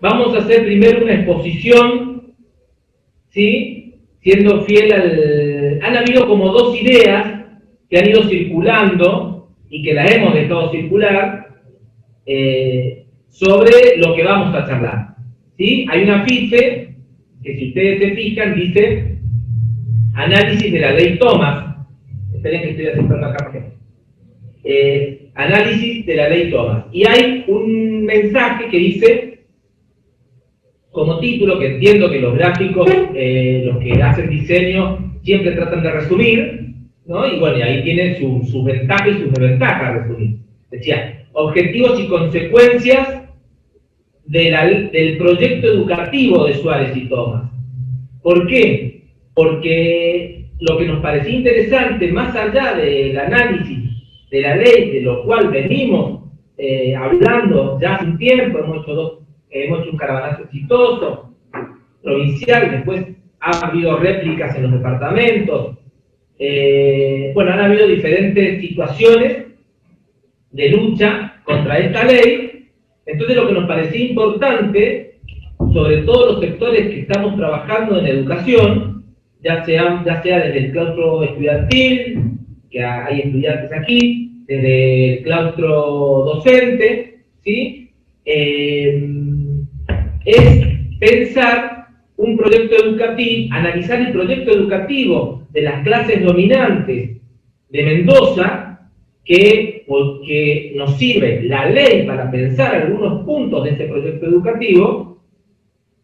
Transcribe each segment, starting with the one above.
Vamos a hacer primero una exposición, ¿sí? Siendo fiel al... Han habido como dos ideas que han ido circulando y que las hemos dejado circular sobre lo que vamos a charlar, ¿sí? Hay un afiche que, si ustedes se fijan, dice análisis de la ley Thomas. Esperen que estoy aceptando acá. Análisis de la ley Thomas. Y hay un mensaje que dice, como título, que entiendo que los gráficos, los que hacen diseño, siempre tratan de resumir, ¿no? Y bueno, y ahí tiene sus ventajas y sus desventajas resumir. Decía, objetivos y consecuencias del proyecto educativo de Suárez y Thomas. ¿Por qué? Porque lo que nos parecía interesante, más allá del análisis de la ley, de lo cual venimos hablando ya hace un tiempo, hemos hecho un caravanazo exitoso, provincial, después ha habido réplicas en los departamentos, bueno, han habido diferentes situaciones de lucha contra esta ley. Entonces lo que nos parecía importante, sobre todo los sectores que estamos trabajando en educación, ya sea desde el claustro estudiantil, que hay estudiantes aquí, desde el claustro docente, ¿sí? Es pensar un proyecto educativo, analizar el proyecto educativo de las clases dominantes de Mendoza, porque nos sirve la ley para pensar algunos puntos de ese proyecto educativo,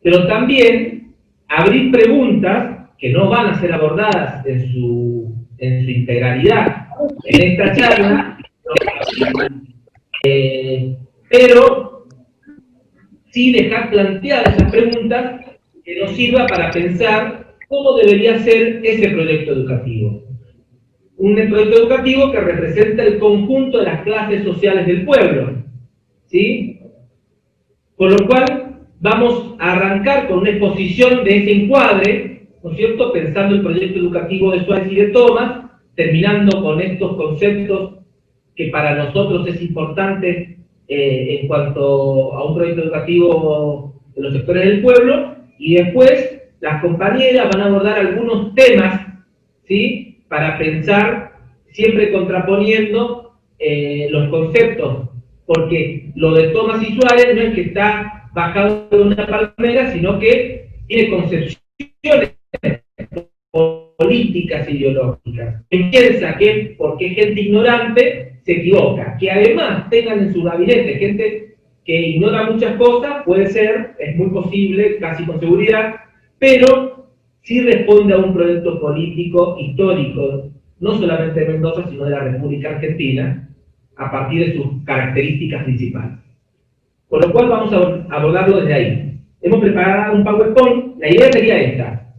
pero también abrir preguntas que no van a ser abordadas en su integralidad en esta charla, pero sí dejar planteadas esas preguntas que nos sirva para pensar cómo debería ser ese proyecto educativo. Un proyecto educativo que representa el conjunto de las clases sociales del pueblo, ¿sí? Por lo cual vamos a arrancar con una exposición de ese encuadre, ¿no es cierto?, pensando el proyecto educativo de Suárez y de Thomas, terminando con estos conceptos que para nosotros es importante en cuanto a un proyecto educativo de los sectores del pueblo, y después las compañeras van a abordar algunos temas, ¿sí?, para pensar, siempre contraponiendo los conceptos, porque lo de Thomas y Suárez no es que está bajado de una palmera, sino que tiene concepciones políticas e ideológicas. Quien piensa que porque es gente ignorante se equivoca. Que además tengan en su gabinete gente que ignora muchas cosas, puede ser, es muy posible, casi con seguridad, pero sí responde a un proyecto político histórico, no solamente de Mendoza, sino de la República Argentina, a partir de sus características principales. Con lo cual vamos a abordarlo desde ahí. Hemos preparado un PowerPoint, la idea sería esta.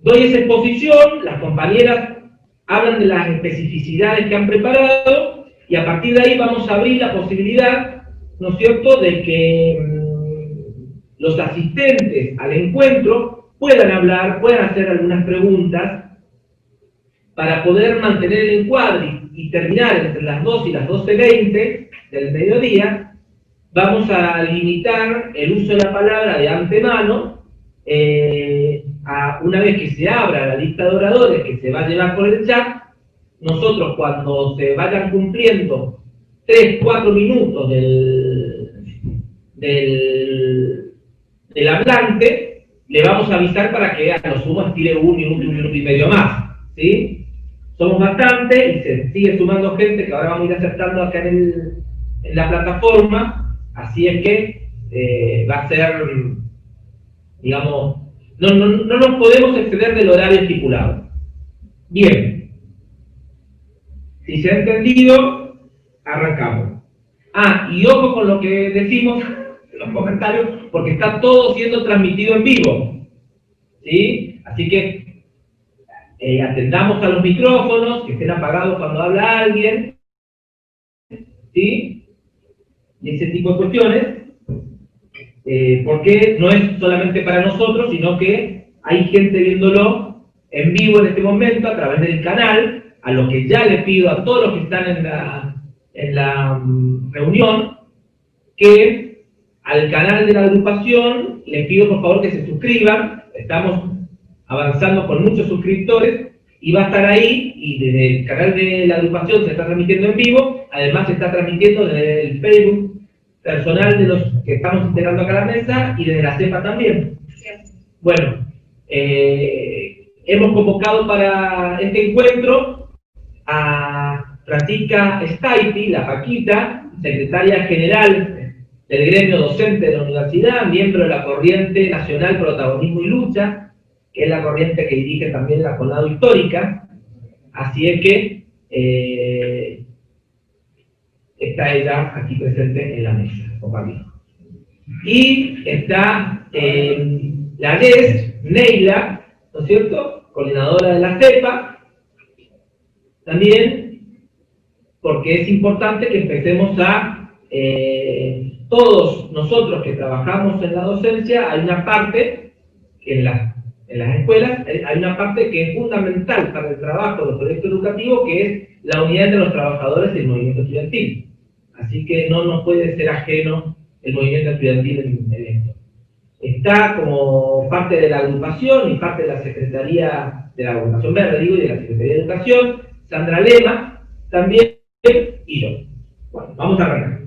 Doy esa exposición, las compañeras hablan de las especificidades que han preparado, y a partir de ahí vamos a abrir la posibilidad, ¿no es cierto?, de que los asistentes al encuentro puedan hablar, puedan hacer algunas preguntas, para poder mantener el encuadre y terminar entre las 2 y las 12:20 del mediodía. Vamos a limitar el uso de la palabra de antemano, una vez que se abra la lista de oradores que se va a llevar por el chat. Nosotros, cuando se vayan cumpliendo 3-4 minutos del hablante, le vamos a avisar para que a lo sumo estire un minuto y medio más, ¿sí? Somos bastante y se sigue sumando gente que ahora vamos a ir aceptando acá en la plataforma, así es que va a ser, digamos, no nos podemos exceder del horario estipulado. Bien, si se ha entendido, arrancamos. Y ojo con lo que decimos en los comentarios, porque está todo siendo transmitido en vivo, ¿sí? Así que atendamos a los micrófonos, que estén apagados cuando habla alguien, ¿sí? Y ese tipo de cuestiones, porque no es solamente para nosotros, sino que hay gente viéndolo en vivo en este momento a través del canal, a lo que ya le pido a todos los que están en la reunión, que al canal de la agrupación, les pido por favor que se suscriban. Estamos avanzando con muchos suscriptores y va a estar ahí, y desde el canal de la agrupación se está transmitiendo en vivo, además se está transmitiendo desde el Facebook personal de los que estamos integrando acá a la mesa y desde la CEPA también. Bueno, hemos convocado para este encuentro a Francisca Staipi, la Paquita, secretaria general del gremio docente de la universidad, miembro de la Corriente Nacional Protagonismo y Lucha, que es la corriente que dirige también la Conado Histórica. Así es que está ella aquí presente en la mesa, compañero. Y está la GES, Neila, ¿no es cierto?, coordinadora de la CEPA, también, porque es importante que empecemos a, todos nosotros que trabajamos en la docencia, hay una parte, en las escuelas, hay una parte que es fundamental para el trabajo del proyecto educativo, que es la unidad entre los trabajadores y el movimiento estudiantil. Así que no nos puede ser ajeno el movimiento estudiantil en el evento. Está como parte de la agrupación y parte de la Secretaría de la Agrupación Verde, digo, y de la Secretaría de Educación, Sandra Lema, también, y yo. Bueno, vamos a arrancar.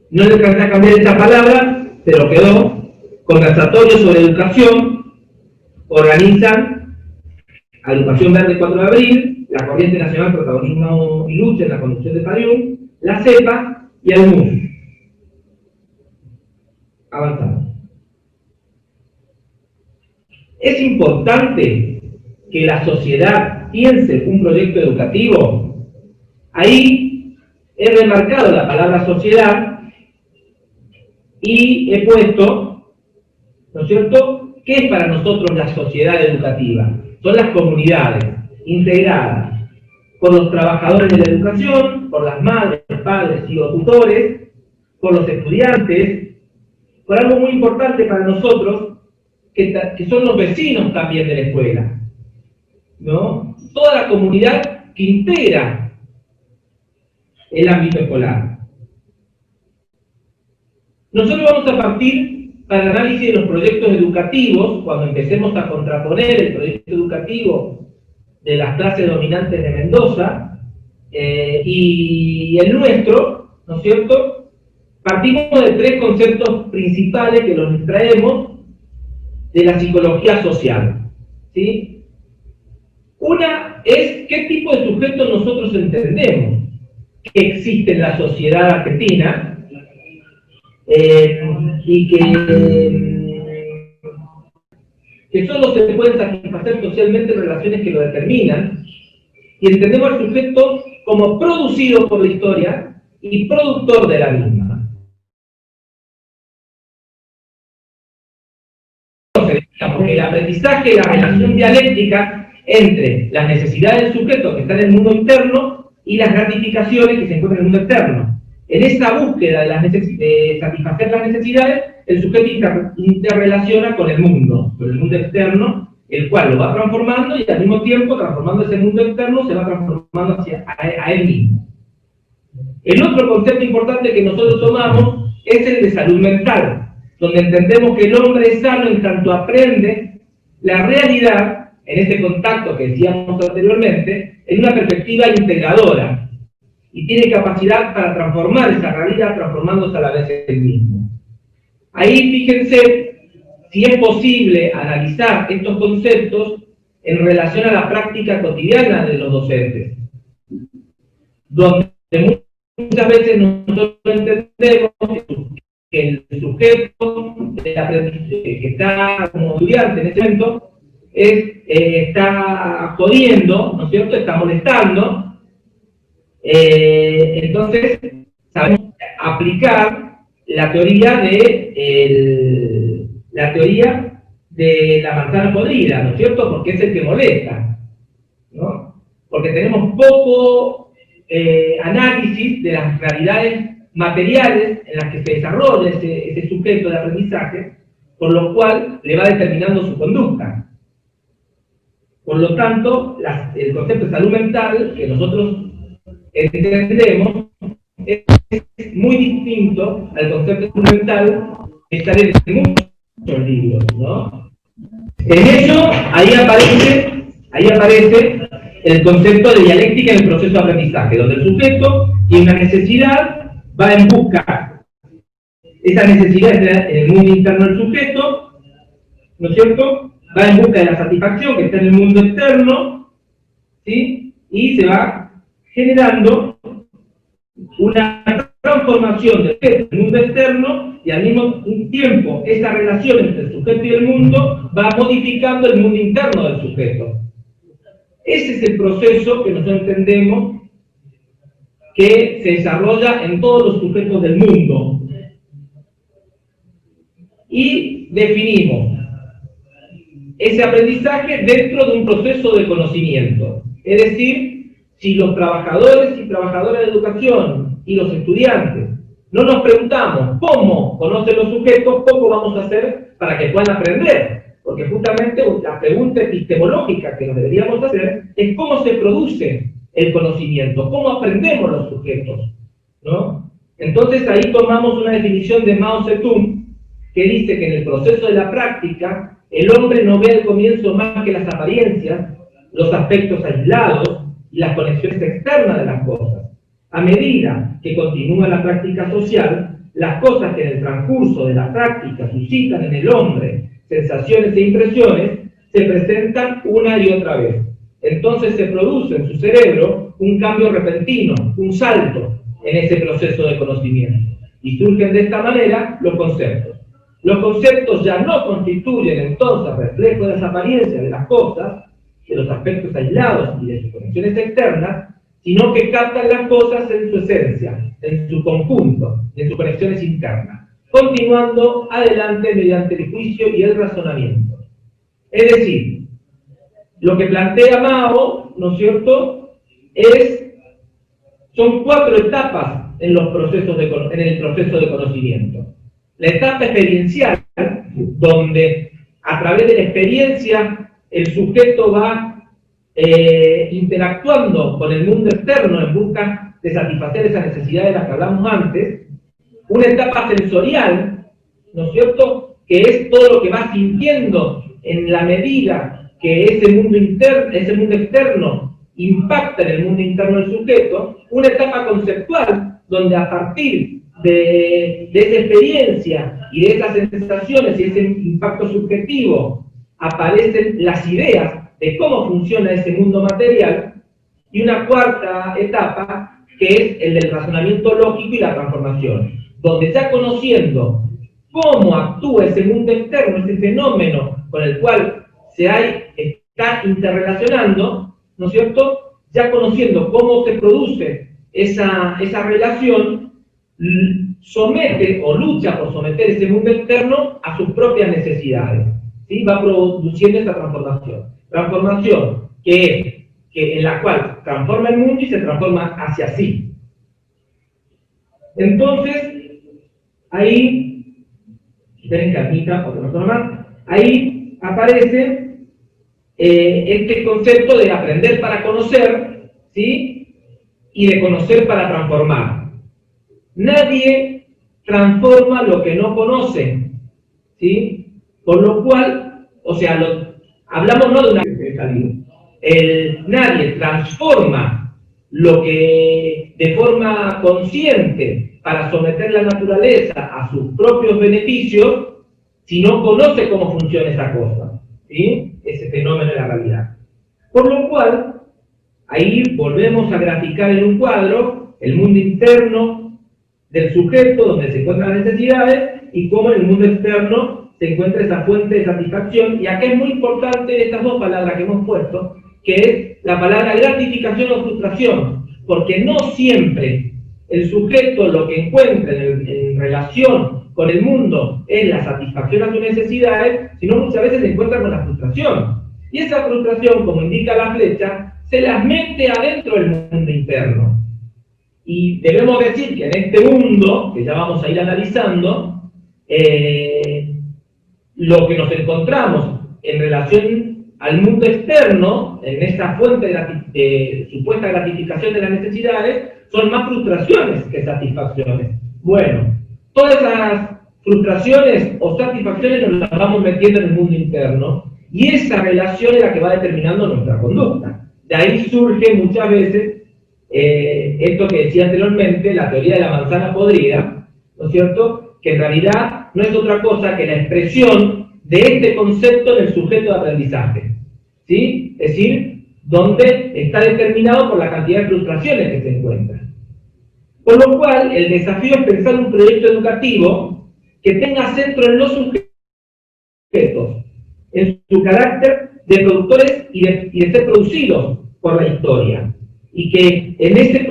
No le alcancé a cambiar esta palabra, pero quedó. Conversatorio sobre educación, organizan Agrupación Verde 4 de abril, la Corriente Nacional Protagonismo y Lucha en la conducción de Fayún, la CEPA y el MUF. Avanzamos. Es importante que la sociedad piense un proyecto educativo. Ahí he remarcado la palabra sociedad y he puesto, ¿no es cierto?, ¿qué es para nosotros la sociedad educativa? Son las comunidades integradas por los trabajadores de la educación, por las madres, padres y o tutores, por los estudiantes, por algo muy importante para nosotros, que son los vecinos también de la escuela, ¿no? Toda la comunidad que integra el ámbito escolar. Nosotros vamos a partir para el análisis de los proyectos educativos, cuando empecemos a contraponer el proyecto educativo de las clases dominantes de Mendoza y el nuestro, ¿no es cierto?, partimos de tres conceptos principales que los traemos de la psicología social, ¿sí? Una es qué tipo de sujetos nosotros entendemos que existe en la sociedad argentina, y que solo se pueden satisfacer socialmente en relaciones que lo determinan, y entendemos al sujeto como producido por la historia y productor de la misma. Porque el aprendizaje y la relación dialéctica entre las necesidades del sujeto que está en el mundo interno y las gratificaciones que se encuentran en el mundo externo. En esa búsqueda de satisfacer las necesidades, el sujeto interrelaciona con el mundo externo, el cual lo va transformando y al mismo tiempo, transformando ese mundo externo, se va transformando a él mismo. El otro concepto importante que nosotros tomamos es el de salud mental, donde entendemos que el hombre es sano en tanto aprende la realidad, en este contacto que decíamos anteriormente, en una perspectiva integradora, y tiene capacidad para transformar esa realidad, transformándose a la vez él mismo. Ahí fíjense si es posible analizar estos conceptos en relación a la práctica cotidiana de los docentes, donde muchas veces nosotros entendemos que el sujeto que está como estudiante en ese momento está jodiendo, ¿no es cierto?, está molestando. Entonces, sabemos aplicar la teoría de la manzana podrida, ¿no es cierto?, porque es el que molesta, ¿no? Porque tenemos poco análisis de las realidades materiales en las que se desarrolla ese sujeto de aprendizaje, por lo cual le va determinando su conducta. Por lo tanto, el concepto de salud mental que nosotros entendemos es muy distinto al concepto fundamental que sale de muchos libros, ¿no? En eso, ahí aparece el concepto de dialéctica en el proceso de aprendizaje, donde el sujeto tiene una necesidad, va en busca. Esa necesidad está en el mundo interno del sujeto, ¿no es cierto? Va en busca de la satisfacción que está en el mundo externo, ¿sí? Y se va generando una transformación del mundo externo y al mismo tiempo esa relación entre el sujeto y el mundo va modificando el mundo interno del sujeto. Ese es el proceso que nosotros entendemos que se desarrolla en todos los sujetos del mundo. Y definimos ese aprendizaje dentro de un proceso de conocimiento. Es decir, si los trabajadores y trabajadoras de educación y los estudiantes no nos preguntamos cómo conocen los sujetos, poco vamos a hacer para que puedan aprender. Porque justamente la pregunta epistemológica que nos deberíamos hacer es cómo se produce el conocimiento, cómo aprendemos los sujetos, ¿no? Entonces ahí tomamos una definición de Mao Zedong que dice que en el proceso de la práctica el hombre no ve al comienzo más que las apariencias, los aspectos aislados y las conexiones externas de las cosas. A medida que continúa la práctica social, las cosas que en el transcurso de la práctica suscitan en el hombre sensaciones e impresiones, se presentan una y otra vez. Entonces se produce en su cerebro un cambio repentino, un salto en ese proceso de conocimiento. Y surgen de esta manera los conceptos. Los conceptos ya no constituyen entonces reflejo de las apariencias de las cosas, de los aspectos aislados y de sus conexiones externas, sino que captan las cosas en su esencia, en su conjunto, en sus conexiones internas, continuando adelante mediante el juicio y el razonamiento. Es decir, lo que plantea Mao, ¿no es cierto?, son 4 etapas en el proceso de conocimiento. La etapa experiencial, donde a través de la experiencia el sujeto va interactuando con el mundo externo en busca de satisfacer esas necesidades de las que hablamos antes. Una etapa sensorial, ¿no es cierto?, que es todo lo que va sintiendo en la medida que ese mundo externo impacta en el mundo interno del sujeto. Una etapa conceptual, donde a partir de esa experiencia y de esas sensaciones y ese impacto subjetivo aparecen las ideas de cómo funciona ese mundo material. Y una cuarta etapa, que es el del razonamiento lógico y la transformación, donde ya conociendo cómo actúa ese mundo externo, ese fenómeno con el cual está interrelacionando, ¿no es cierto?, ya conociendo cómo se produce esa relación, somete o lucha por someter ese mundo externo a sus propias necesidades, ¿sí? Va produciendo esta transformación en la cual transforma el mundo y se transforma hacia sí. Entonces, ahí, esperen calmita, otra persona más, ahí aparece este concepto de aprender para conocer, ¿sí?, y de conocer para transformar. Nadie transforma lo que no conoce, ¿sí? Por lo cual, o sea, hablamos no de una... nadie transforma lo que de forma consciente para someter la naturaleza a sus propios beneficios si no conoce cómo funciona esa cosa, ¿sí?, ese fenómeno de la realidad. Por lo cual, ahí volvemos a graficar en un cuadro el mundo interno del sujeto, donde se encuentran las necesidades, y cómo en el mundo externo se encuentra esa fuente de satisfacción. Y acá es muy importante estas 2 palabras que hemos puesto, que es la palabra gratificación o frustración, porque no siempre el sujeto lo que encuentra en relación con el mundo es la satisfacción a sus necesidades, sino muchas veces se encuentra con la frustración. Y esa frustración, como indica la flecha, se las mete adentro del mundo interno. Y debemos decir que en este mundo, que ya vamos a ir analizando, lo que nos encontramos en relación al mundo externo, en esa fuente de supuesta gratificación de las necesidades, son más frustraciones que satisfacciones. Bueno, todas esas frustraciones o satisfacciones nos las vamos metiendo en el mundo interno, y esa relación es la que va determinando nuestra conducta. De ahí surge muchas veces esto que decía anteriormente, la teoría de la manzana podrida, ¿no es cierto? Que en realidad no es otra cosa que la expresión de este concepto en el sujeto de aprendizaje, ¿sí? Es decir, donde está determinado por la cantidad de frustraciones que se encuentran. Por lo cual, el desafío es pensar un proyecto educativo que tenga centro en los sujetos, en su carácter de productores y de ser producidos por la historia, y que en ese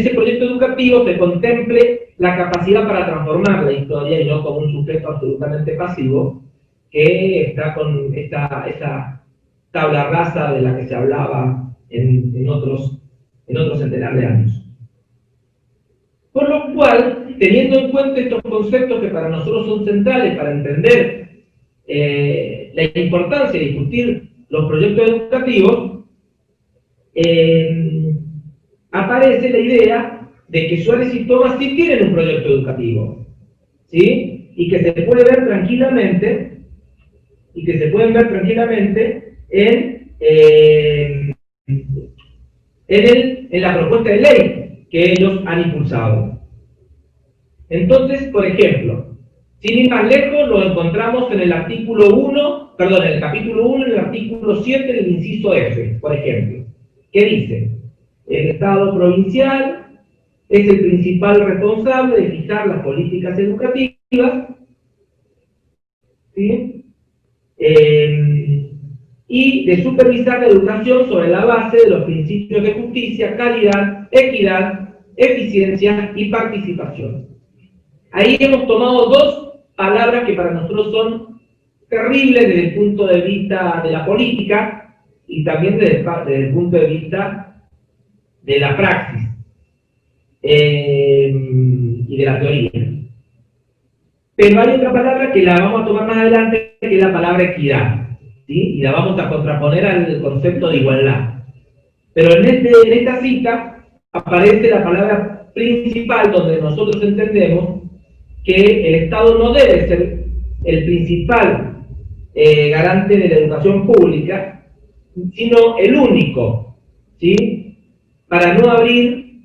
proyecto educativo se contemple la capacidad para transformar la historia y no como un sujeto absolutamente pasivo que está con esa tabla rasa de la que se hablaba en otros centenares de años. Por lo cual, teniendo en cuenta estos conceptos que para nosotros son centrales para entender la importancia de discutir los proyectos educativos, aparece la idea de que Suárez y Thomas sí tienen un proyecto educativo, ¿sí? Y que se puede ver tranquilamente, en la propuesta de ley que ellos han impulsado. Entonces, por ejemplo, sin ir más lejos, lo encontramos en el capítulo 1, en el artículo 7 del inciso F, por ejemplo, que dice: el Estado provincial es el principal responsable de fijar las políticas educativas, ¿sí? Y de supervisar la educación sobre la base de los principios de justicia, calidad, equidad, eficiencia y participación. Ahí hemos tomado dos palabras que para nosotros son terribles desde el punto de vista de la política y también desde el punto de vista de la praxis y de la teoría. Pero hay otra palabra que la vamos a tomar más adelante, que es la palabra equidad, ¿sí? Y la vamos a contraponer al concepto de igualdad. Pero en esta cita aparece la palabra principal, donde nosotros entendemos que el Estado no debe ser el principal garante de la educación pública, sino el único, ¿sí? Para no abrir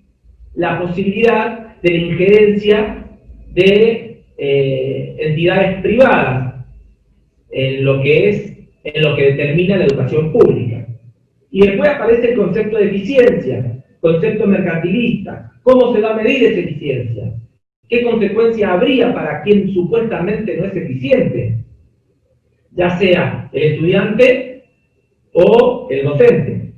la posibilidad de la injerencia de entidades privadas en lo que determina la educación pública. Y después aparece el concepto de eficiencia, concepto mercantilista. ¿Cómo se va a medir esa eficiencia? ¿Qué consecuencia habría para quien supuestamente no es eficiente? Ya sea el estudiante o el docente.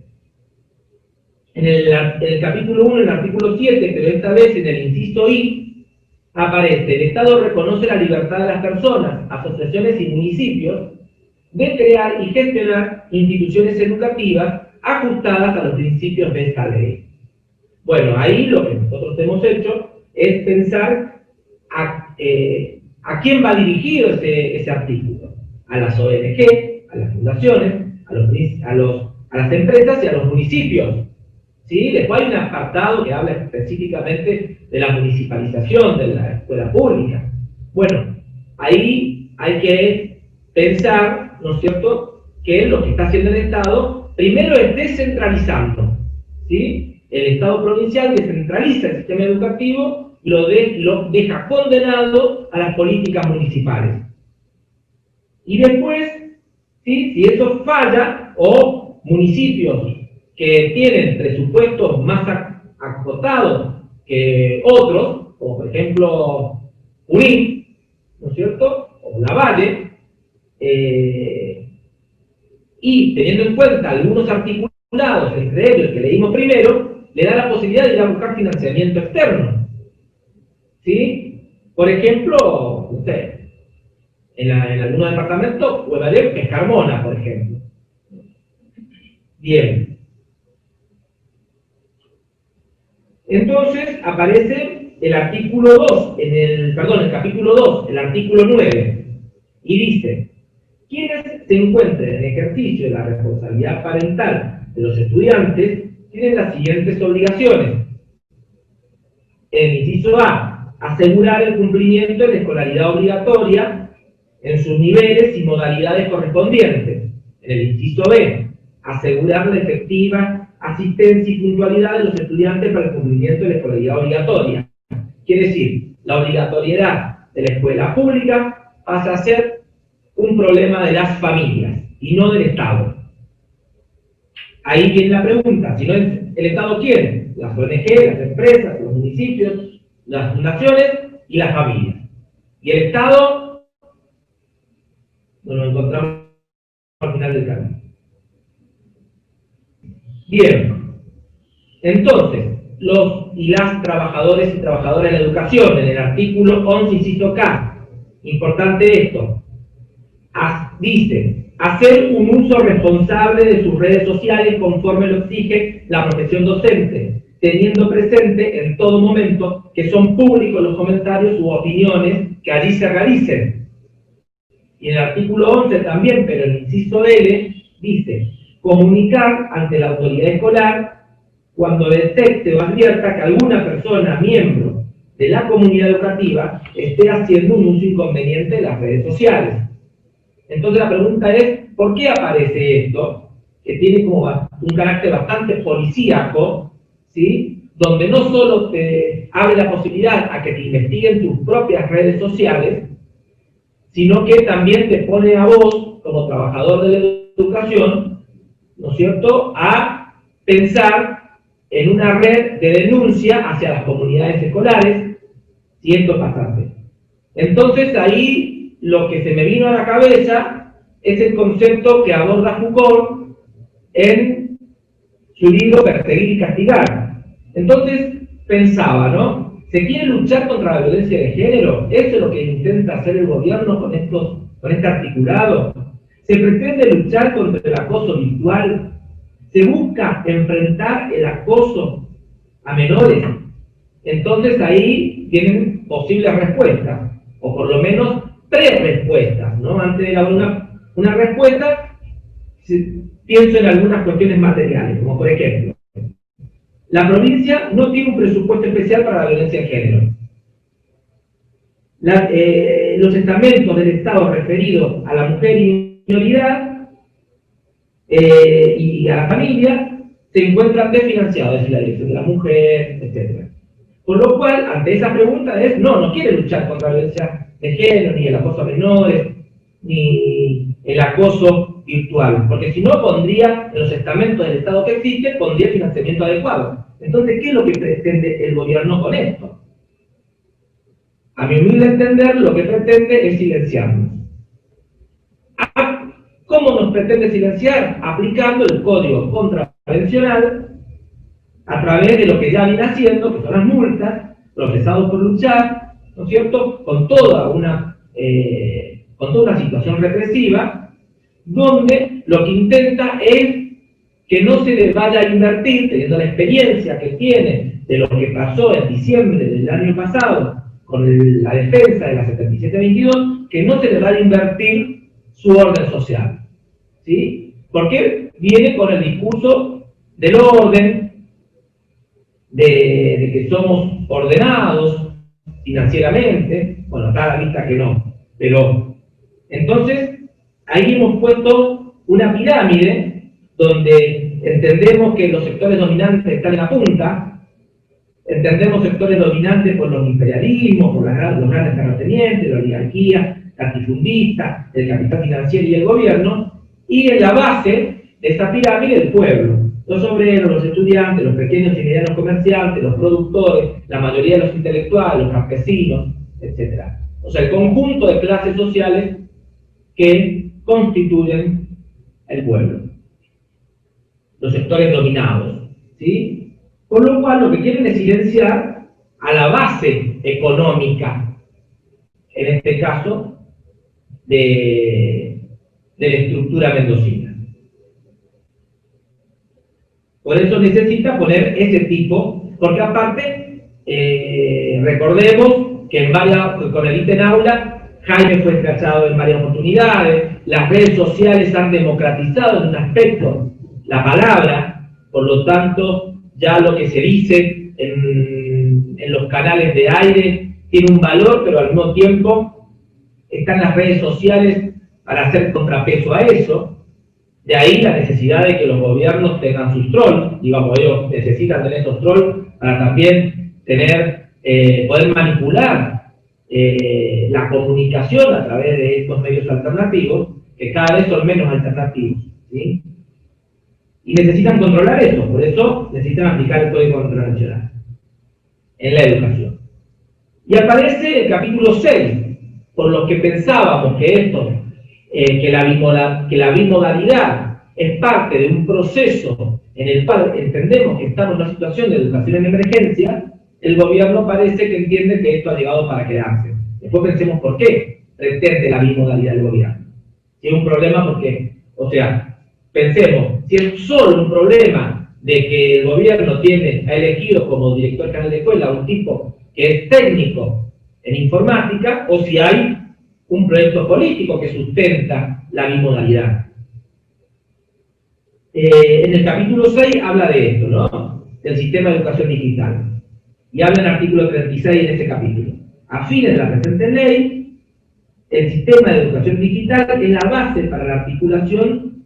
En el capítulo 1, en el artículo 7, pero esta vez en el inciso I, aparece: el Estado reconoce la libertad de las personas, asociaciones y municipios de crear y gestionar instituciones educativas ajustadas a los principios de esta ley. Bueno, ahí lo que nosotros hemos hecho es pensar a quién va dirigido ese artículo: a las ONG, a las fundaciones, a las empresas y a los municipios, ¿sí? Después hay un apartado que habla específicamente de la municipalización de la escuela pública. Bueno, ahí hay que pensar, ¿no es cierto?, que lo que está haciendo el Estado primero es descentralizando, ¿sí? El Estado provincial descentraliza el sistema educativo y lo deja condenado a las políticas municipales. Y después, ¿sí?, si eso falla, o municipios que tienen presupuestos más acotados que otros, como por ejemplo Junín, ¿no es cierto?, o Lavalle, y teniendo en cuenta algunos articulados, entre ellos que leímos primero, le da la posibilidad de ir a buscar financiamiento externo, ¿sí? Por ejemplo, usted, en algunos departamentos puede haber Pescarmona, por ejemplo. Bien. Entonces aparece el artículo 2, el capítulo 2, el artículo 9, y dice: Quienes se encuentren en ejercicio de la responsabilidad parental de los estudiantes tienen las siguientes obligaciones. En el inciso A, asegurar el cumplimiento de la escolaridad obligatoria en sus niveles y modalidades correspondientes. En el inciso B, asegurar la efectiva asistencia y puntualidad de los estudiantes para el cumplimiento de la escolaridad obligatoria. Quiere decir, la obligatoriedad de la escuela pública pasa a ser un problema de las familias y no del Estado. Ahí viene la pregunta, si no es el Estado, ¿quién? Las ONG, las empresas, los municipios, las fundaciones y las familias. Y el Estado nos lo encontramos al final del camino. Bien, entonces, los y las trabajadores y trabajadoras de la educación, en el artículo 11, inciso K, importante esto, dice, hacer un uso responsable de sus redes sociales conforme lo exige la profesión docente, teniendo presente en todo momento que son públicos los comentarios u opiniones que allí se realicen. Y en el artículo 11 también, pero en el inciso L, dice, comunicar ante la autoridad escolar cuando detecte o advierta que alguna persona, miembro de la comunidad educativa, esté haciendo un uso inconveniente de las redes sociales. Entonces la pregunta es, ¿por qué aparece esto? Que tiene como un carácter bastante policíaco, ¿sí? Donde no solo te abre la posibilidad a que te investiguen tus propias redes sociales, sino que también te pone a vos, como trabajador de la educación, ¿no es cierto?, a pensar en una red de denuncia hacia las comunidades escolares, si esto pasase. Entonces ahí lo que se me vino a la cabeza es el concepto que aborda Foucault en su libro Perseguir y Castigar. Entonces pensaba, ¿no? ¿Se quiere luchar contra la violencia de género? ¿Eso es lo que intenta hacer el gobierno con este articulado? ¿Se pretende luchar contra el acoso virtual? ¿Se busca enfrentar el acoso a menores? Entonces ahí tienen posibles respuestas, o por lo menos 3 respuestas, ¿no? Antes de dar una respuesta, pienso en algunas cuestiones materiales, como por ejemplo, la provincia no tiene un presupuesto especial para la violencia de género. Los estamentos del Estado referidos a la mujer y minoridad y a la familia se encuentran desfinanciados, es decir, la dirección de la mujer, etc. Por lo cual, ante esa pregunta es, no quiere luchar contra la violencia de género, ni el acoso a menores, ni el acoso virtual, porque si no pondría en los estamentos del Estado que existe, pondría financiamiento adecuado. Entonces, ¿qué es lo que pretende el gobierno con esto? A mi humilde entender, lo que pretende es silenciarnos. ¿Cómo nos pretende silenciar? Aplicando el código contravencional a través de lo que ya viene haciendo, que son las multas, procesados por luchar, ¿no es cierto?, con toda una situación represiva, donde lo que intenta es que no se le vaya a invertir, teniendo la experiencia que tiene de lo que pasó en diciembre del año pasado con la defensa de la 7722, que no se le vaya a invertir su orden social, ¿sí? Porque viene con el discurso del orden, de que somos ordenados financieramente, bueno, está a la vista que no, pero entonces ahí hemos puesto una pirámide donde entendemos que los sectores dominantes están en la punta, entendemos sectores dominantes por los imperialismos, por los grandes terratenientes, la oligarquía, latifundista, el capital financiero y el gobierno, y en la base de esa pirámide el pueblo, los obreros, los estudiantes, los pequeños y medianos comerciantes, los productores, la mayoría de los intelectuales, los campesinos, etc. O sea, el conjunto de clases sociales que constituyen el pueblo, los sectores dominados, ¿sí? Por lo cual lo que quieren es silenciar a la base económica, en este caso, de la estructura mendocina. Por eso necesita poner ese tipo, porque aparte, recordemos que con el ítem aula Jaime fue escrachado en varias oportunidades, las redes sociales han democratizado en un aspecto la palabra, por lo tanto, ya lo que se dice en los canales de aire tiene un valor, pero al mismo tiempo están las redes sociales para hacer contrapeso a eso. De ahí la necesidad de que los gobiernos tengan sus trolls, digamos, ellos necesitan tener esos trolls para también tener, poder manipular la comunicación a través de estos medios alternativos, que cada vez son menos alternativos, ¿sí? Y necesitan controlar eso, por eso necesitan aplicar el Código Internacional en la educación. Y aparece el capítulo 6, por lo que pensábamos que esto, que la bimodalidad es parte de un proceso en el cual entendemos que estamos en una situación de educación en emergencia, el gobierno parece que entiende que esto ha llegado para quedarse. Después pensemos por qué pretende la bimodalidad del gobierno. Si es un problema porque, o sea, pensemos, si es solo un problema de que el gobierno ha elegido como director general de escuela a un tipo que es técnico en informática, o si hay un proyecto político que sustenta la bimodalidad. En el capítulo 6 habla de esto, ¿no? Del sistema de educación digital. Y habla en el artículo 36 en ese capítulo. A fines de la presente ley, el sistema de educación digital es la base para la articulación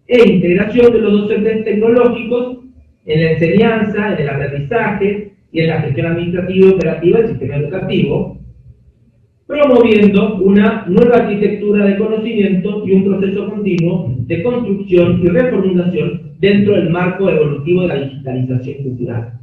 e integración de los docentes tecnológicos en la enseñanza, en el aprendizaje y en la gestión administrativa y operativa del sistema educativo, promoviendo una nueva arquitectura de conocimiento y un proceso continuo de construcción y reformulación dentro del marco evolutivo de la digitalización cultural.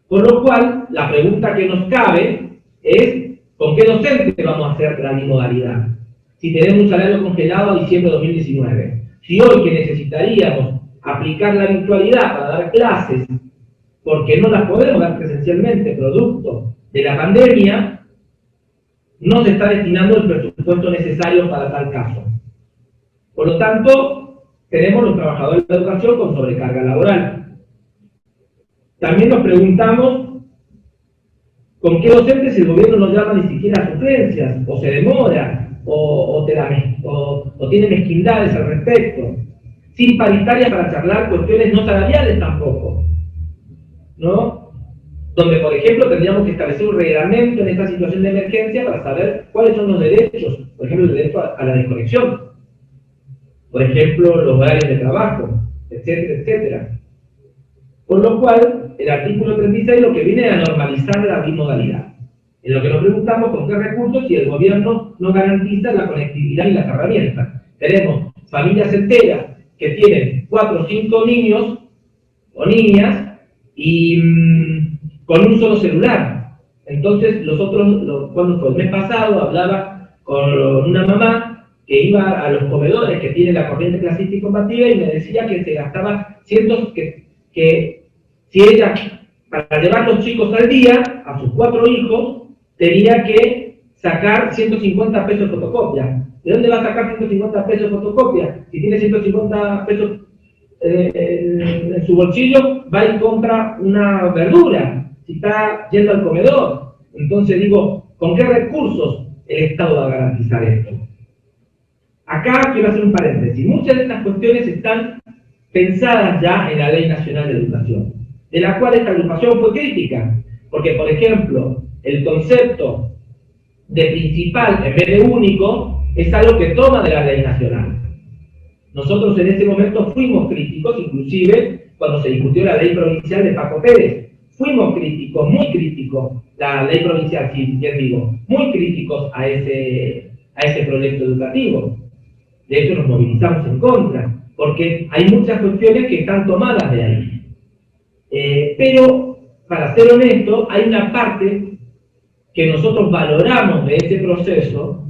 Por lo cual, la pregunta que nos cabe es, ¿con qué docente vamos a hacer la bimodalidad? Si tenemos un salario congelado a diciembre de 2019, si hoy que necesitaríamos aplicar la virtualidad para dar clases, porque no las podemos dar presencialmente, producto de la pandemia, no se está destinando el presupuesto necesario para tal caso. Por lo tanto, tenemos los trabajadores de la educación con sobrecarga laboral. También nos preguntamos con qué docentes el gobierno no llama ni siquiera a suplencias, o se demora, o tiene mezquindades al respecto, sin paritarias para charlar cuestiones no salariales tampoco, ¿no? Donde, por ejemplo, tendríamos que establecer un reglamento en esta situación de emergencia para saber cuáles son los derechos, por ejemplo, el derecho a la desconexión, por ejemplo, los horarios de trabajo, etcétera, etcétera. Por lo cual, el artículo 36 lo que viene es a normalizar la bimodalidad, en lo que nos preguntamos con qué recursos si el gobierno no garantiza la conectividad y las herramientas. Tenemos familias enteras que tienen 4 o 5 niños o niñas y con un solo celular. Entonces, cuando fue el mes pasado, hablaba con una mamá que iba a los comedores que tiene la corriente clasista y combativa y me decía que se gastaba que si ella, para llevar los chicos al día, a sus 4 hijos, tenía que sacar 150 pesos de fotocopia. ¿De dónde va a sacar 150 pesos de fotocopia? Si tiene 150 pesos en su bolsillo, va y compra una verdura, si está yendo al comedor. Entonces digo, ¿con qué recursos el Estado va a garantizar esto? Acá quiero hacer un paréntesis. Muchas de estas cuestiones están pensadas ya en la Ley Nacional de Educación, de la cual esta agrupación fue crítica, porque, por ejemplo, el concepto de principal en vez de único es algo que toma de la Ley Nacional. Nosotros en ese momento fuimos críticos, inclusive cuando se discutió la ley provincial de Paco Pérez. Fuimos críticos, muy críticos, la ley provincial, sí, bien digo, muy críticos a ese proyecto educativo. De hecho, nos movilizamos en contra, porque hay muchas cuestiones que están tomadas de ahí. Pero, para ser honesto, hay una parte que nosotros valoramos de ese proceso,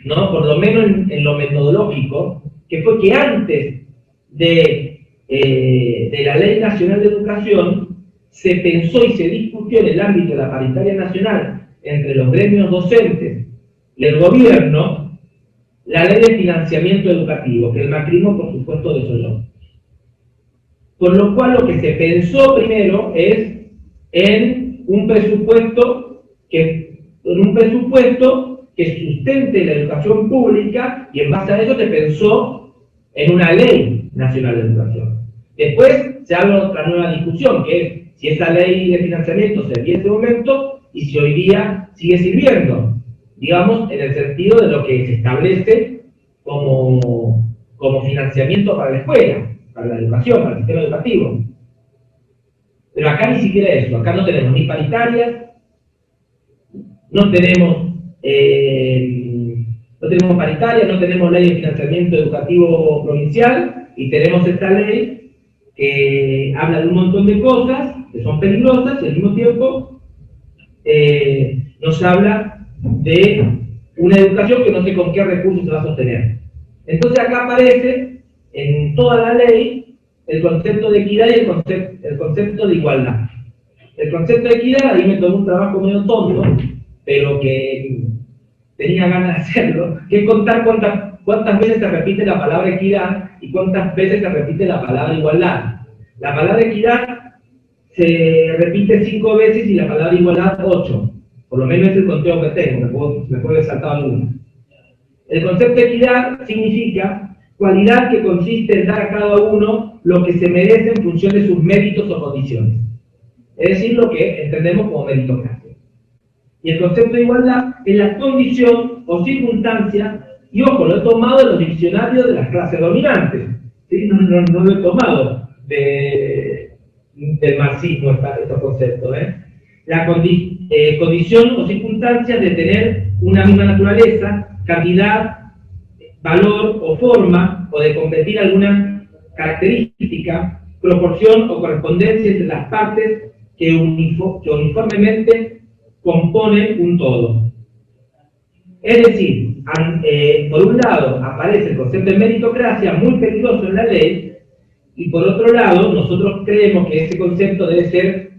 ¿no? Por lo menos en lo metodológico, que fue que antes de la Ley Nacional de Educación se pensó y se discutió en el ámbito de la paritaria nacional entre los gremios docentes y el gobierno la ley de financiamiento educativo, que el macrismo por supuesto desoyó. Por lo cual lo que se pensó primero es en un presupuesto que sustente la educación pública, y en base a eso se pensó en una ley nacional de educación. Después se abre otra nueva discusión, que es si esa ley de financiamiento servía en ese momento y si hoy día sigue sirviendo, digamos, en el sentido de lo que se establece como financiamiento para la escuela, para la educación, para el sistema educativo. Pero acá ni siquiera eso, acá no tenemos ni paritarias, no tenemos paritarias, no tenemos ley de financiamiento educativo provincial, y tenemos esta ley que habla de un montón de cosas que son peligrosas, y al mismo tiempo nos habla de una educación que no sé con qué recursos se va a sostener. Entonces acá aparece en toda la ley el concepto de equidad y el concepto de igualdad. El concepto de equidad, ahí me tomó un trabajo medio tonto, pero que tenía ganas de hacerlo, que es contar cuántas veces se repite la palabra equidad y cuántas veces se repite la palabra igualdad. La palabra equidad se repite 5 veces y la palabra igualdad 8. Por lo menos es el conteo que tengo, me puede saltar alguno. El concepto de equidad significa cualidad que consiste en dar a cada uno lo que se merece en función de sus méritos o condiciones. Es decir, lo que entendemos como meritocracia. Y el concepto de igualdad es la condición o circunstancia, y ojo, lo he tomado de los diccionarios de las clases dominantes, ¿sí? No lo he tomado del marxismo estos conceptos. La condición o circunstancia de tener una misma naturaleza, cantidad, valor o forma, o de competir alguna característica, proporción o correspondencia entre las partes que uniformemente componen un todo. Es decir, por un lado aparece el concepto de meritocracia muy peligroso en la ley, y por otro lado nosotros creemos que ese concepto debe ser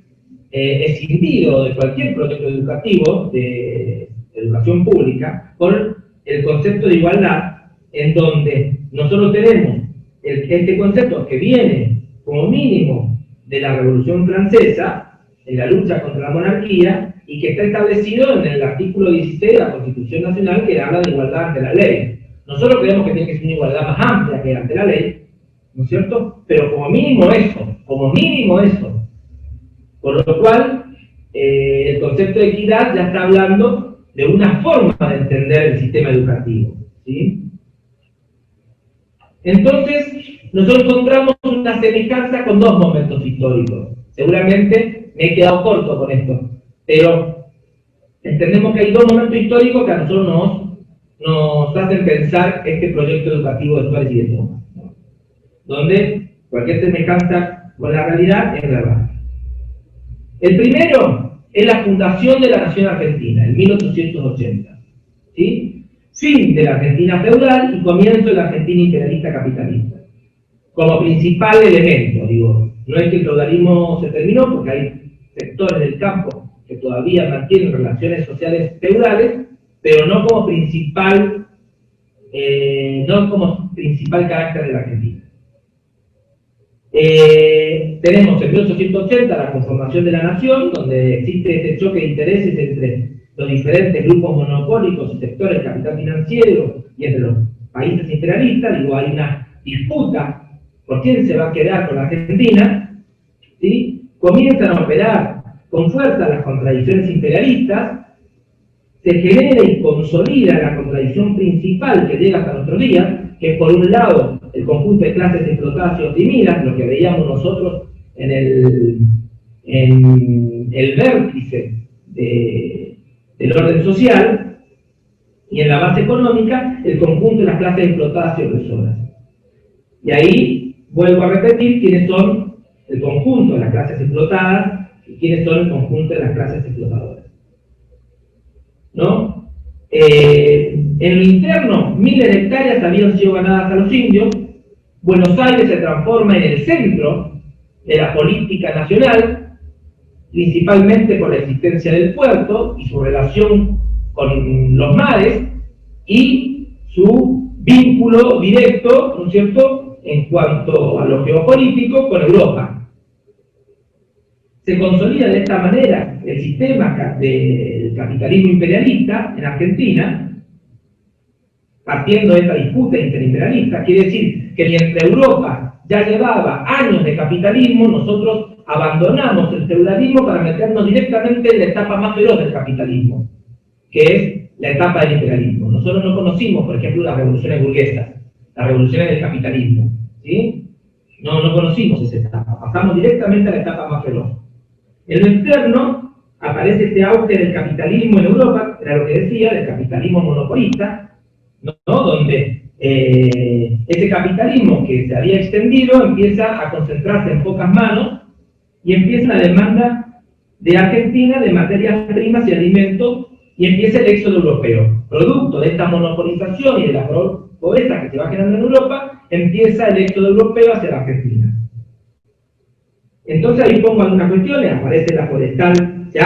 escindido de cualquier proyecto educativo de educación pública por el concepto de igualdad, en donde nosotros tenemos este concepto que viene como mínimo de la Revolución Francesa, en la lucha contra la monarquía, y que está establecido en el artículo 16 de la Constitución Nacional, que habla de igualdad ante la ley. Nosotros creemos que tiene que ser una igualdad más amplia que ante la ley, ¿no es cierto? Pero como mínimo eso. Por lo cual, el concepto de equidad ya está hablando de una forma de entender el sistema educativo, ¿sí? Entonces, nosotros encontramos una semejanza con 2 momentos históricos. Seguramente me he quedado corto con esto, pero entendemos que hay 2 momentos históricos que a nosotros nos hacen pensar este proyecto educativo de Suárez y de Thomas, ¿no? Donde cualquier semejanza con la realidad es verdad. El primero es la fundación de la Nación Argentina, en 1880, ¿sí? Fin de la Argentina feudal y comienzo de la Argentina imperialista capitalista. Como principal elemento, digo, no es que el feudalismo se terminó, porque hay sectores del campo que todavía mantienen relaciones sociales feudales, pero no como principal carácter de la Argentina. Tenemos en 1880 la conformación de la nación, donde existe este choque de intereses entre los diferentes grupos monopólicos y sectores del capital financiero y entre los países imperialistas. Digo, hay una disputa por quién se va a quedar con la Argentina, ¿sí? Comienzan a operar con fuerza las contradicciones imperialistas, se genera y consolida la contradicción principal que llega hasta nuestros días, que es por un lado el conjunto de clases explotadas y oprimidas, lo que veíamos nosotros en el vértice del orden social, y en la base económica, el conjunto de las clases explotadas y opresoras. Y ahí vuelvo a repetir quiénes son el conjunto de las clases explotadas y quiénes son el conjunto de las clases explotadoras, ¿no? En el interno, miles de hectáreas habían sido ganadas a los indios. Buenos Aires se transforma en el centro de la política nacional, principalmente por la existencia del puerto y su relación con los mares y su vínculo directo, ¿no es cierto?, en cuanto a lo geopolítico con Europa. se consolida de esta manera el sistema del capitalismo imperialista en Argentina, partiendo de esta disputa interimperialista. Quiere decir que mientras Europa ya llevaba años de capitalismo, nosotros abandonamos el feudalismo para meternos directamente en la etapa más feroz del capitalismo, que es la etapa del imperialismo. Nosotros no conocimos, por ejemplo, las revoluciones burguesas, las revoluciones del capitalismo, ¿sí? No conocimos esa etapa, pasamos directamente a la etapa más feroz. En lo externo aparece este auge del capitalismo en Europa, era lo que decía, del capitalismo monopolista, ¿no? Donde ese capitalismo que se había extendido empieza a concentrarse en pocas manos y empieza la demanda de Argentina de materias primas y alimentos y empieza el éxodo europeo. Producto de esta monopolización y de la pobreza que se va generando en Europa, empieza el éxodo europeo hacia la Argentina. Entonces ahí pongo algunas cuestiones, aparece la forestal, se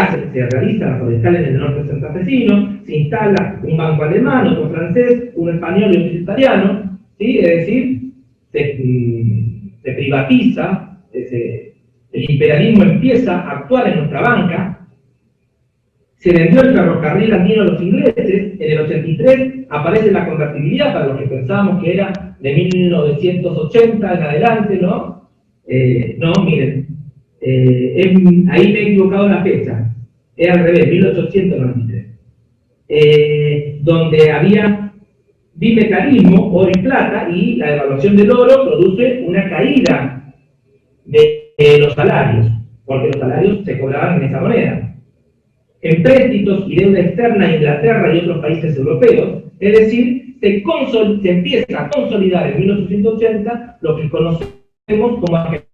realiza la forestal en el norte santafesino, se instala un banco alemán, otro francés, un español y un italiano, ¿sí? Es decir, se privatiza, el imperialismo empieza a actuar en nuestra banca, se vendió el ferrocarril andino a los ingleses, en el 83 aparece la convertibilidad para los que pensábamos que era de 1980 en adelante, ¿no? No, miren, ahí me he equivocado en la fecha, era al revés, 1893, donde había bimetallismo, oro y plata, y la devaluación del oro produce una caída de los salarios, porque los salarios se cobraban en esa moneda. Empréstitos y deuda externa a Inglaterra y otros países europeos, es decir, se empieza a consolidar en 1880 lo que conocemos como Argentina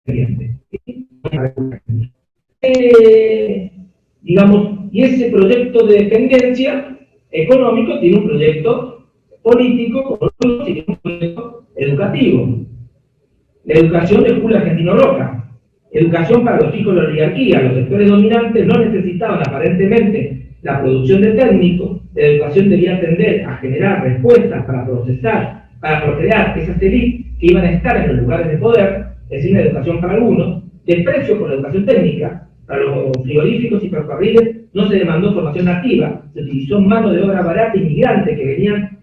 dependiente. Digamos, y ese proyecto de dependencia económico tiene un proyecto político, tiene un proyecto educativo. La educación de Julio Argentino Roca. Educación para los hijos de la oligarquía. Los sectores dominantes no necesitaban aparentemente la producción de técnicos. La educación debía tender a generar respuestas para procesar, para procrear esas élites que iban a estar en los lugares de poder, es decir, la educación para algunos, desprecio por la educación técnica. Para los frigoríficos y ferrocarriles no se demandó formación nativa, se utilizó mano de obra barata inmigrante que venían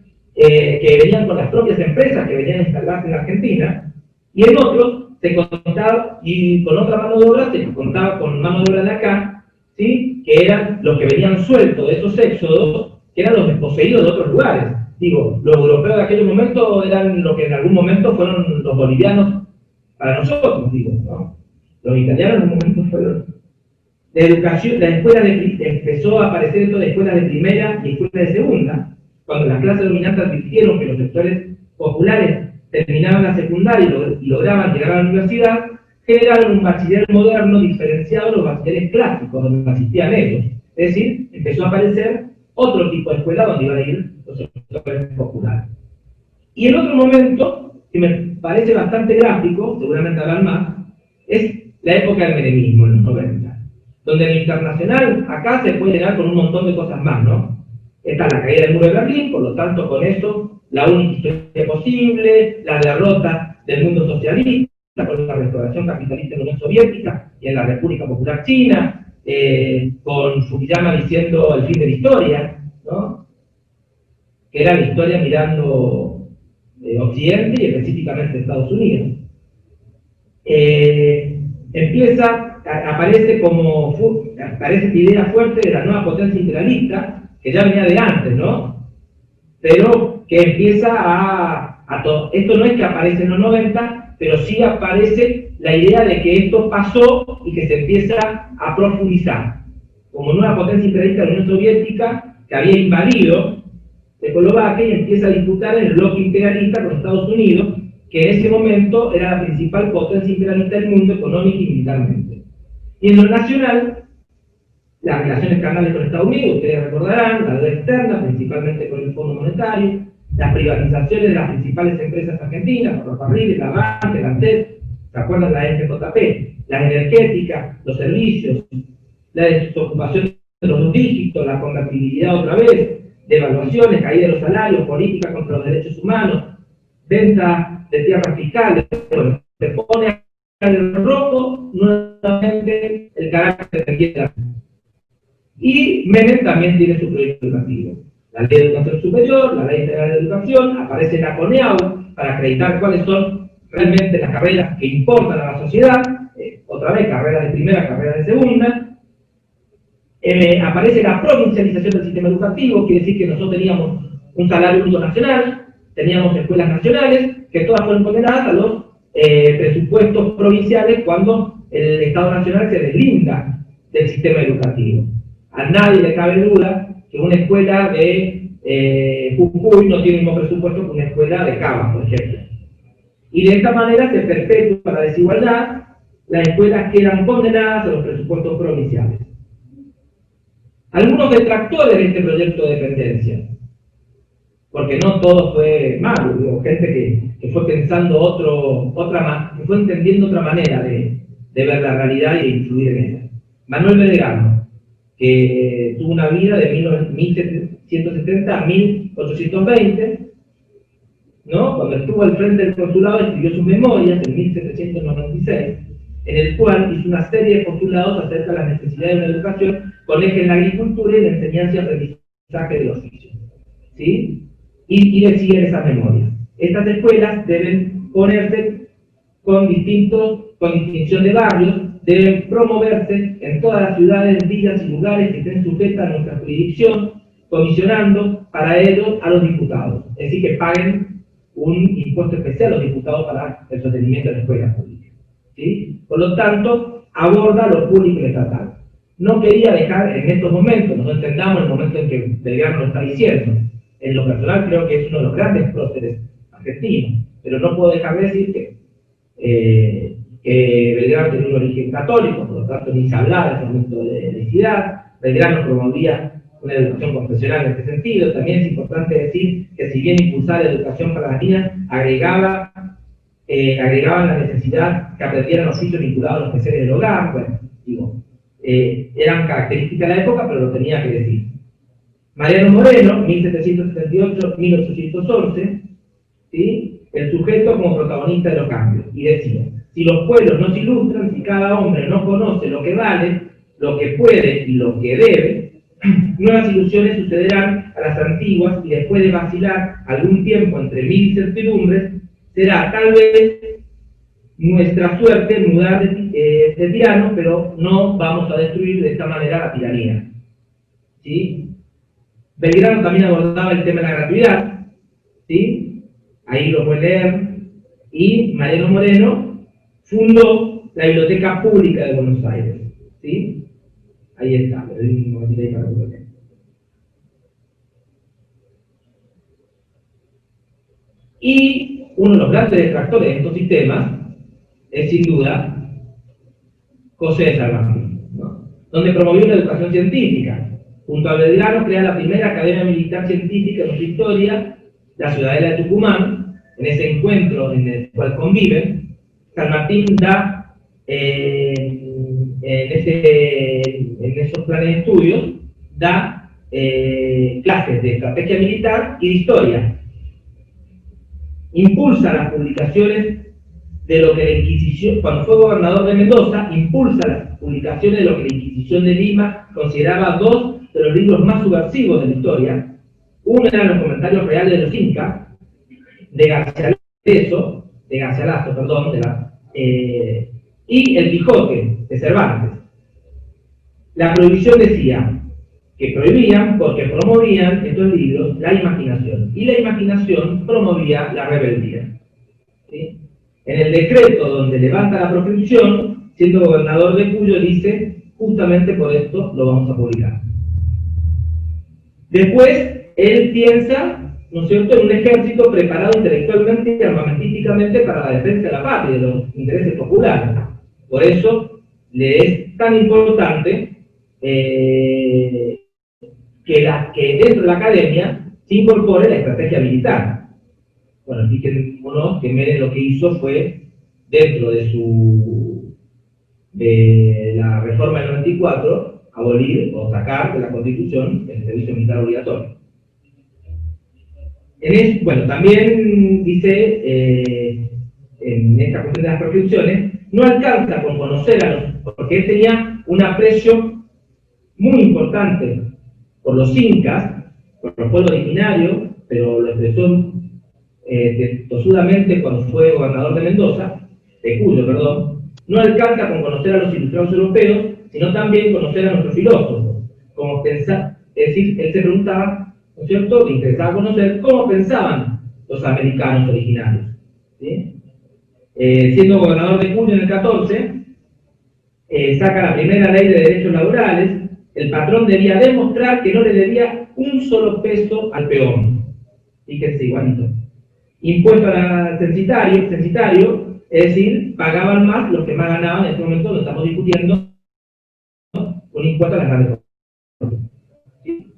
con las propias empresas que venían a instalarse en Argentina, y en otros se contaba, y con otra mano de obra se contaba con mano de obra de acá, ¿sí? Que eran los que venían sueltos de esos éxodos, que eran los desposeídos de otros lugares. Digo, los europeos de aquel momento eran lo que en algún momento fueron los bolivianos para nosotros, digo, ¿no? Los italianos en un momento fueron. La educación, la escuela empezó a aparecer esto de escuelas de primera y escuelas de segunda, cuando las clases dominantes advirtieron que los sectores populares terminaban la secundaria y lograban llegar a la universidad, generaron un bachiller moderno diferenciado de los bachilleres clásicos, donde asistían ellos. Es decir, empezó a aparecer otro tipo de escuela donde iban a ir los sectores populares. Y el otro momento, que me parece bastante gráfico, seguramente habrán más, es la época del menemismo, en los 90, donde en lo internacional, acá se puede llegar con un montón de cosas más, ¿no? Está la caída del muro de Berlín, por lo tanto, con eso, la única historia posible, la derrota del mundo socialista, con la restauración capitalista en la Unión Soviética y en la República Popular China, con Fukuyama diciendo el fin de la historia, ¿no? Que era la historia mirando Occidente y específicamente Estados Unidos. Aparece esta idea fuerte de la nueva potencia imperialista, que ya venía de antes, ¿no? Pero que empieza esto no es que aparece en los 90, pero sí aparece la idea de que esto pasó y que se empieza a profundizar. Como nueva potencia imperialista de la Unión Soviética, que había invadido Checoslovaquia y empieza a disputar en el bloque imperialista con Estados Unidos, que en ese momento era la principal potencia imperialista del mundo económica y militarmente. Y en lo nacional, las relaciones carnales con Estados Unidos, ustedes recordarán, la deuda externa, principalmente con el Fondo Monetario, las privatizaciones de las principales empresas argentinas, Ferrocarriles, la banca, la ANSES, ¿se acuerdan? La FJP, las energéticas, los servicios, la desocupación de los 2 dígitos, la convertibilidad otra vez, devaluaciones, caída de los salarios, política contra los derechos humanos, venta de tierras fiscales, bueno, se pone en rojo nuevamente el carácter de y Menem también tiene su proyecto educativo. La ley de educación superior, la ley federal de educación, aparece la CONEAU para acreditar cuáles son realmente las carreras que importan a la sociedad, otra vez carreras de primera, carreras de segunda. Aparece la provincialización del sistema educativo, quiere decir que nosotros teníamos un salario único nacional, teníamos escuelas nacionales, que todas fueron condenadas a los presupuestos provinciales cuando el Estado Nacional se deslinda del sistema educativo. A nadie le cabe duda que una escuela de Jujuy no tiene el mismo presupuesto que una escuela de Cava, por ejemplo. Y de esta manera se perpetúa la desigualdad, las escuelas quedan condenadas a los presupuestos provinciales. Algunos detractores de este proyecto de dependencia, porque no todo fue malo, digo, gente que fue pensando que fue entendiendo otra manera de ver la realidad y de influir en ella. Manuel Belgrano, que tuvo una vida de 1770 a 1820, ¿no? Cuando estuvo al frente del consulado escribió sus memorias en 1796, en el cual hizo una serie de postulados acerca de las necesidades de una educación con eje en la agricultura y la enseñanza y aprendizaje del oficio, ¿sí? Y decía en esas memorias: estas escuelas deben ponerse con distinción de barrios, deben promoverse en todas las ciudades, villas y lugares que estén sujetas a nuestra jurisdicción, comisionando para ello a los diputados, es decir, que paguen un impuesto especial a los diputados para el sostenimiento de la escuela pública, ¿sí? Por lo tanto, aborda lo público y estatal. No quería dejar en estos momentos, no entendamos el momento en que Belgrano lo está diciendo. En lo personal creo que es uno de los grandes próceres argentinos, pero no puedo dejar de decir que Belgrano tenía un origen católico, por lo tanto ni se hablaba en ese momento de laicidad. Belgrano promovía una educación confesional en este sentido. También es importante decir que si bien impulsaba la educación para las niñas, agregaban la necesidad que aprendieran oficios vinculados a los quehaceres del hogar. Bueno, digo, eran características de la época, pero lo tenía que decir. Mariano Moreno, 1778-1811, ¿sí? El sujeto como protagonista de los cambios, y decía: si los pueblos no se ilustran, si cada hombre no conoce lo que vale, lo que puede y lo que debe, nuevas ilusiones sucederán a las antiguas, y después de vacilar algún tiempo entre mil incertidumbres, será tal vez nuestra suerte mudar de tirano, pero no vamos a destruir de esta manera la tiranía, ¿sí? Belgrano también abordaba el tema de la gratuidad, ¿sí? Ahí lo pueden leer. Y Mariano Moreno fundó la Biblioteca Pública de Buenos Aires, ¿sí? Ahí está, le doy un momentito ahí para que lo vean. Y uno de los grandes detractores de estos sistemas es sin duda José de San Martín, ¿no? Donde promovió la educación científica. Junto a Belgrano crea la primera academia militar científica en su historia, la Ciudadela de Tucumán. En ese encuentro en el cual conviven, San Martín da, en esos planes de estudios, da clases de estrategia militar y de historia. Impulsa las publicaciones de lo que la Inquisición, cuando fue gobernador de Mendoza, impulsa las publicaciones de lo que la Inquisición de Lima consideraba dos de los libros más subversivos de la historia. Uno eran los comentarios reales de los incas, de Garcilaso, y El Quijote, de Cervantes. La prohibición decía que prohibían porque promovían estos libros la imaginación, y la imaginación promovía la rebeldía, ¿sí? En el decreto donde levanta la proscripción, siendo gobernador de Cuyo, dice: justamente por esto lo vamos a publicar. Después, él piensa, ¿no es cierto?, en un ejército preparado intelectualmente y armamentísticamente para la defensa de la patria y de los intereses populares. Por eso le es tan importante que dentro de la academia se incorpore la estrategia militar. Bueno, fíjense que Menem lo que hizo fue, dentro de la reforma del 94, abolir o sacar de la Constitución el servicio militar obligatorio. Bueno, también dice, en esta cuestión de las proscripciones, no alcanza con conocer a los, porque él tenía un aprecio muy importante por los incas, por los pueblos originarios, pero lo expresó tosudamente cuando fue gobernador de Mendoza, de Cuyo, perdón. No alcanza con conocer a los ilustrados europeos, sino también conocer a nuestros filósofos, como pensar, es decir, él se preguntaba, ¿no es cierto?, le interesaba conocer cómo pensaban los americanos originarios, ¿sí? Siendo gobernador de Cuyo en el 14, saca la primera ley de derechos laborales. El patrón debía demostrar que no le debía un solo peso al peón. Fíjense, igualito. Impuesto al censitario, es decir, pagaban más los que más ganaban. En este momento lo estamos discutiendo, un impuesto a las grandes fortunas. ¿Sí?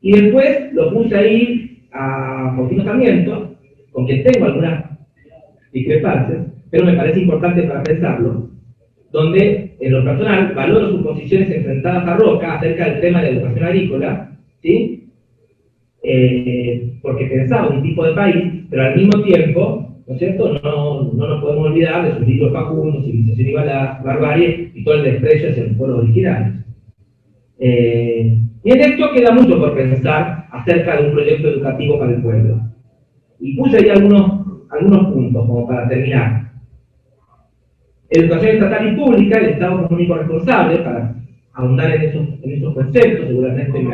Y después lo puse ahí a Faustino Sarmiento, con quien tengo algunas discrepancias, pero me parece importante para pensarlo, donde en lo personal valoro sus posiciones enfrentadas a Roca acerca del tema de la educación agrícola, ¿sí? Porque pensaba un tipo de país, pero al mismo tiempo, ¿no es cierto?, no nos podemos olvidar de sus libros Facundo, Civilización y Barbarie, y todo el desprecio hacia los pueblos originarios. Y en esto queda mucho por pensar acerca de un proyecto educativo para el pueblo. Y puse ahí algunos puntos como para terminar. Educación estatal y pública, el Estado como único responsable, para ahondar en esos conceptos, seguramente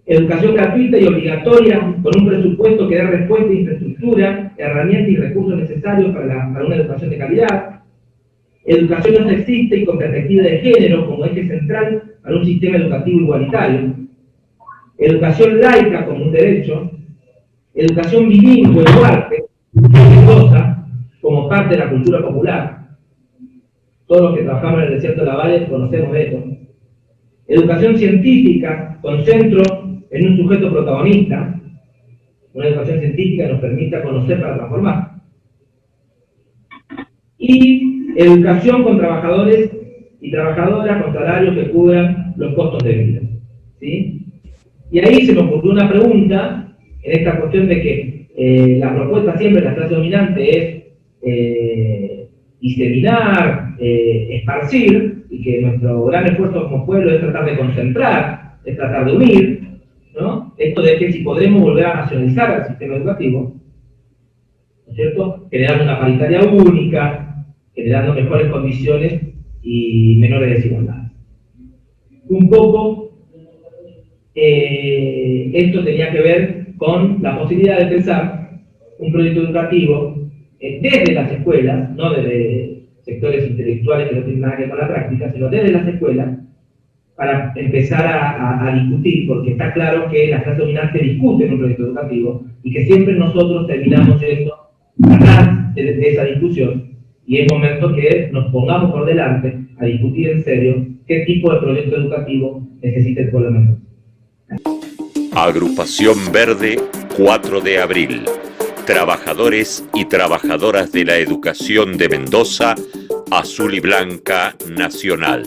educación gratuita y obligatoria, con un presupuesto que dé respuesta a infraestructura, herramientas y recursos necesarios para una educación de calidad. Educación no sexista y con perspectiva de género como eje central para un sistema educativo igualitario. Educación laica como un derecho. Educación bilingüe o arte, como parte de la cultura popular. Todos los que trabajamos en el desierto de la Valle conocemos de esto. Educación científica con centro en un sujeto protagonista. Una educación científica que nos permita conocer para transformar. Y educación con trabajadores y trabajadoras con salarios que cubran los costos de vida, ¿sí? Y ahí se me ocurrió una pregunta en esta cuestión de que la propuesta siempre de la clase dominante es diseminar, esparcir, y que nuestro gran esfuerzo como pueblo es tratar de concentrar, es tratar de unir, ¿no? Esto de que si podremos volver a nacionalizar el sistema educativo, ¿no es cierto?, generando una paritaria única, generando mejores condiciones y menores desigualdades. Un poco esto tenía que ver con la posibilidad de pensar un proyecto educativo desde las escuelas, no desde sectores intelectuales que no tienen nada que ver con la práctica, sino desde las escuelas, para empezar a discutir, porque está claro que las clases dominantes discuten un proyecto educativo y que siempre nosotros terminamos yendo atrás de esa discusión, y es momento que nos pongamos por delante a discutir en serio qué tipo de proyecto educativo necesita el pueblo mendoza. Agrupación Verde, 4 de abril. Trabajadores y trabajadoras de la educación de Mendoza, azul y blanca nacional.